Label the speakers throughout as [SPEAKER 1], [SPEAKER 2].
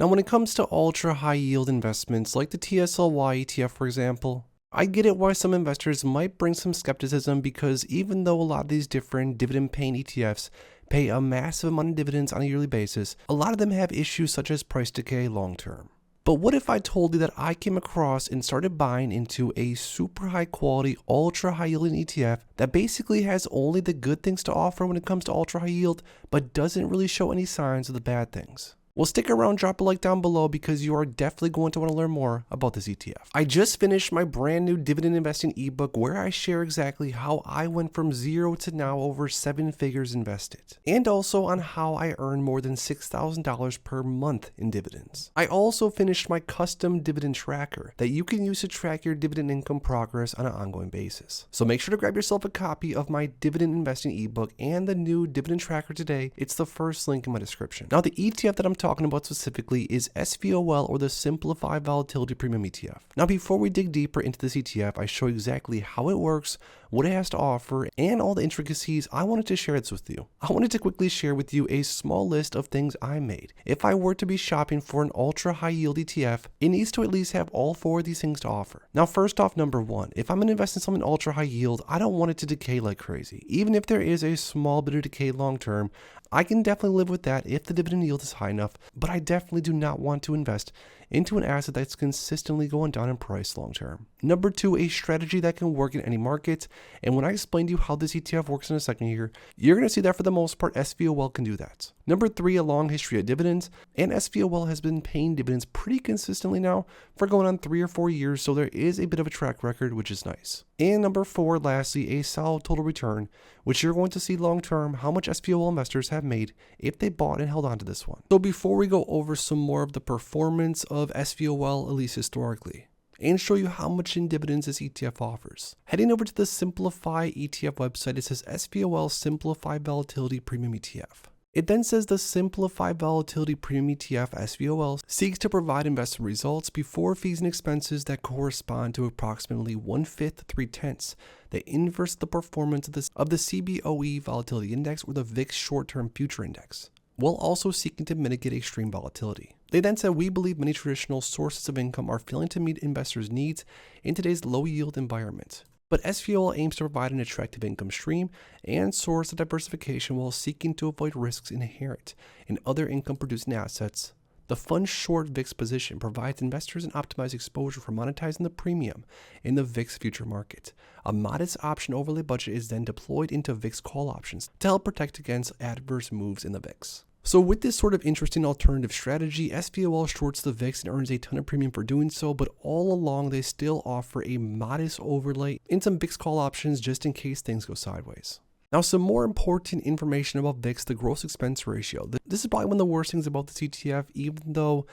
[SPEAKER 1] Now, when it comes to ultra high yield investments like the TSLY ETF, for example, I get it why some investors might bring some skepticism, because even though a lot of these different dividend paying ETFs pay a massive amount of dividends on a yearly basis, a lot of them have issues such as price decay long term. But what if I told you that I came across and started buying into a super high quality, ultra high yielding ETF that basically has only the good things to offer when it comes to ultra high yield, but doesn't really show any signs of the bad things? Well, stick around, drop a like down below, because you are definitely going to want to learn more about this ETF. I just finished my brand new dividend investing ebook where I share exactly how I went from zero to now over 7 figures invested, and also on how I earned more than $6,000 per month in dividends. I also finished my custom dividend tracker that you can use to track your dividend income progress on an ongoing basis. So make sure to grab yourself a copy of my dividend investing ebook and the new dividend tracker today. It's the first link in my description. Now, the ETF that I'm talking about specifically is SVOL, or the Simplified Volatility Premium ETF. Now, before we dig deeper into this ETF, I show exactly how it works, what it has to offer, and all the intricacies. I wanted to share this with you. I wanted to quickly share with you a small list of things I made. If I were to be shopping for an ultra high yield ETF, it needs to at least have all 4 of these things to offer. Now, first off, number 1, if I'm going to invest in something ultra high yield, I don't want it to decay like crazy. Even if there is a small bit of decay long term, I can definitely live with that if the dividend yield is high enough, but I definitely do not want to invest into an asset that's consistently going down in price long term. Number 2, a strategy that can work in any market. And when I explain to you how this ETF works in a second here, you're going to see that for the most part, SVOL can do that. Number 3, a long history of dividends, and SVOL has been paying dividends pretty consistently now for going on 3 or 4 years, so there is a bit of a track record, which is nice. And number 4, lastly, a solid total return, which you're going to see long term how much SVOL investors have made if they bought and held on to this one. So before we go over some more of the performance of SVOL, at least historically, and show you how much in dividends this ETF offers, heading over to the Simplify ETF website, it says SVOL Simplified Volatility Premium ETF. It then says the Simplified Volatility Premium ETF SVOL seeks to provide investment results before fees and expenses that correspond to approximately 1/5 to 3/10 the inverse of the performance of the CBOE Volatility Index, or the VIX Short-Term Future Index, while also seeking to mitigate extreme volatility. They then said, we believe many traditional sources of income are failing to meet investors' needs in today's low-yield environment. But SVOL aims to provide an attractive income stream and source of diversification while seeking to avoid risks inherent in other income-producing assets. The fund short VIX position provides investors an optimized exposure for monetizing the premium in the VIX future market. A modest option overlay budget is then deployed into VIX call options to help protect against adverse moves in the VIX. So with this sort of interesting alternative strategy, SVOL shorts the VIX and earns a ton of premium for doing so, but all along they still offer a modest overlay in some VIX call options just in case things go sideways. Now, some more important information about VIX, the gross expense ratio. This is probably one of the worst things about this ETF, even though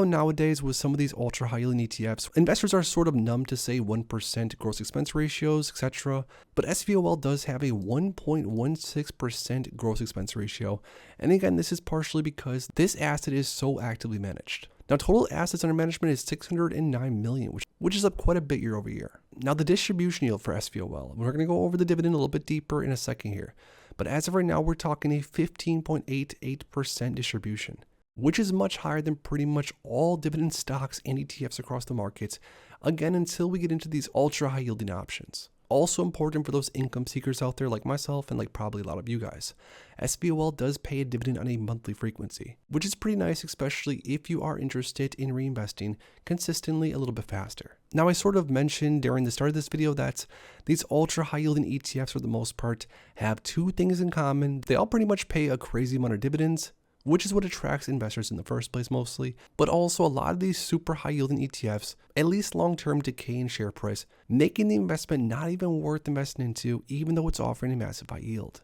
[SPEAKER 1] nowadays with some of these ultra high yielding ETFs, investors are sort of numb to say 1% gross expense ratios, etc. But SVOL does have a 1.16% gross expense ratio. And again, this is partially because this asset is so actively managed. Now, total assets under management is $609 million, which is up quite a bit year over year. Now, the distribution yield for SVOL, we're going to go over the dividend a little bit deeper in a second here. But as of right now, we're talking a 15.88% distribution, which is much higher than pretty much all dividend stocks and ETFs across the markets, again, until we get into these ultra high yielding options. Also important for those income seekers out there like myself and like probably a lot of you guys, SVOL does pay a dividend on a monthly frequency, which is pretty nice, especially if you are interested in reinvesting consistently a little bit faster. Now, I sort of mentioned during the start of this video that these ultra high yielding ETFs for the most part have 2 things in common. They all pretty much pay a crazy amount of dividends, which is what attracts investors in the first place mostly, but also a lot of these super high yielding ETFs, at least long-term decay in share price, making the investment not even worth investing into, even though it's offering a massive high yield.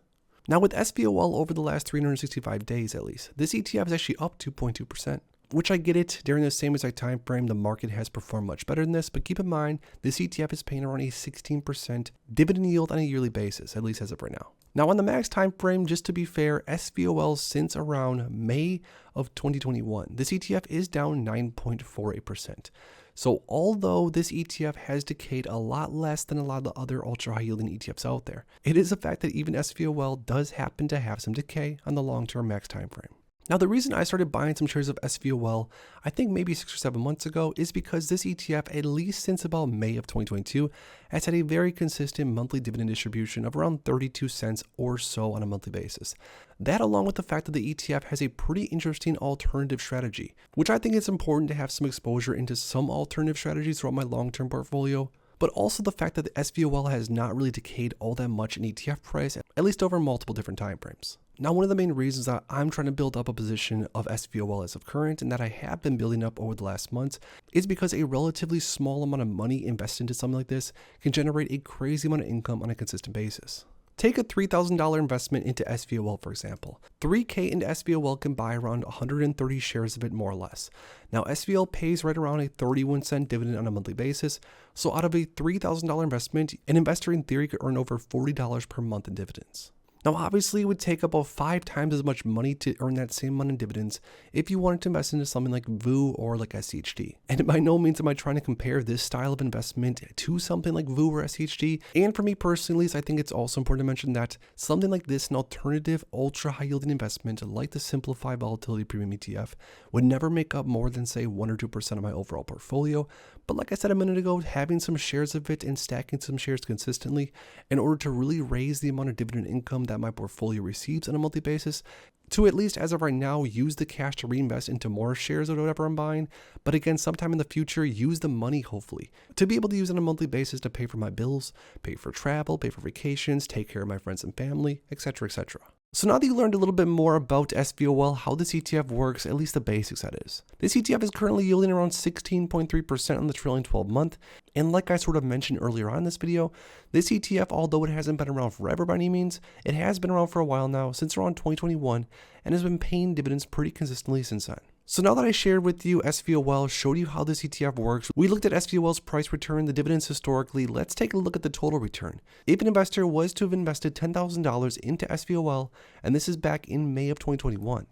[SPEAKER 1] Now, with SVOL over the last 365 days at least, this ETF is actually up 2.2%, which I get it. During the same exact time frame, the market has performed much better than this, but keep in mind, this ETF is paying around a 16% dividend yield on a yearly basis, at least as of right now. Now, on the max time frame, just to be fair, SVOL since around May of 2021, this ETF is down 9.48%. So although this ETF has decayed a lot less than a lot of the other ultra high yielding ETFs out there, it is a fact that even SVOL does happen to have some decay on the long-term max time frame. Now, the reason I started buying some shares of SVOL, I think maybe 6 or 7 months ago, is because this ETF, at least since about May of 2022, has had a very consistent monthly dividend distribution of around 32 cents or so on a monthly basis. That, along with the fact that the ETF has a pretty interesting alternative strategy, which I think it's important to have some exposure into some alternative strategies throughout my long-term portfolio, but also the fact that the SVOL has not really decayed all that much in ETF price, at least over multiple different timeframes. Now, one of the main reasons that I'm trying to build up a position of SVOL as of current, and that I have been building up over the last months, is because a relatively small amount of money invested into something like this can generate a crazy amount of income on a consistent basis. Take a $3,000 investment into SVOL, for example. $3K into SVOL can buy around 130 shares of it, more or less. Now, SVOL pays right around a 31-cent dividend on a monthly basis, so out of a $3,000 investment, an investor in theory could earn over $40 per month in dividends. Now, obviously, it would take about 5 times as much money to earn that same amount in dividends if you wanted to invest into something like VOO or like SHD. And by no means am I trying to compare this style of investment to something like VOO or SHD. And for me personally, I think it's also important to mention that something like this, an alternative ultra high yielding investment like the Simplify Volatility Premium ETF, would never make up more than say 1 or 2% of my overall portfolio. But like I said a minute ago, having some shares of it and stacking some shares consistently in order to really raise the amount of dividend income that my portfolio receives on a monthly basis, to at least as of right now use the cash to reinvest into more shares or whatever I'm buying, but again, sometime in the future, use the money, hopefully, to be able to use on a monthly basis to pay for my bills, pay for travel, pay for vacations, take care of my friends and family, etc., etc. So now that you learned a little bit more about SVOL, how this ETF works, at least the basics that is. This ETF is currently yielding around 16.3% on the trailing 12 month. And like I sort of mentioned earlier on in this video, this ETF, although it hasn't been around forever by any means, it has been around for a while now, since around 2021, and has been paying dividends pretty consistently since then. So now that I shared with you SVOL, showed you how this ETF works, we looked at SVOL's price return, the dividends historically, let's take a look at the total return. If an investor was to have invested $10,000 into SVOL, and this is back in May of 2021,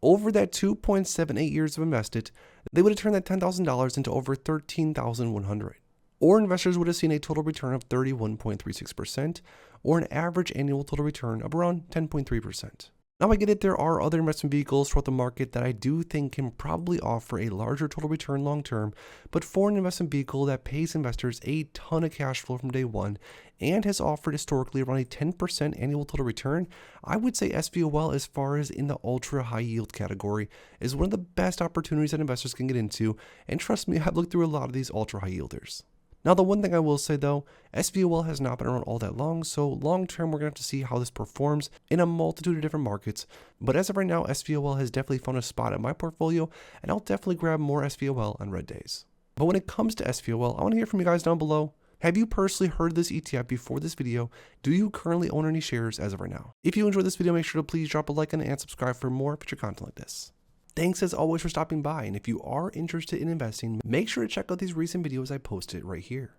[SPEAKER 1] over that 2.78 years of invested, they would have turned that $10,000 into over $13,100. Or investors would have seen a total return of 31.36%, or an average annual total return of around 10.3%. Now I get it, there are other investment vehicles throughout the market that I do think can probably offer a larger total return long term, but for an investment vehicle that pays investors a ton of cash flow from day one and has offered historically around a 10% annual total return, I would say SVOL, as far as in the ultra high yield category, is one of the best opportunities that investors can get into, and trust me, I've looked through a lot of these ultra high yielders. Now, the one thing I will say though, SVOL has not been around all that long, so long term we're going to have to see how this performs in a multitude of different markets. But as of right now, SVOL has definitely found a spot in my portfolio, and I'll definitely grab more SVOL on red days. But when it comes to SVOL, I want to hear from you guys down below. Have you personally heard of this ETF before this video? Do you currently own any shares as of right now? If you enjoyed this video, make sure to please drop a like and subscribe for more future content like this. Thanks as always for stopping by, and if you are interested in investing, make sure to check out these recent videos I posted right here.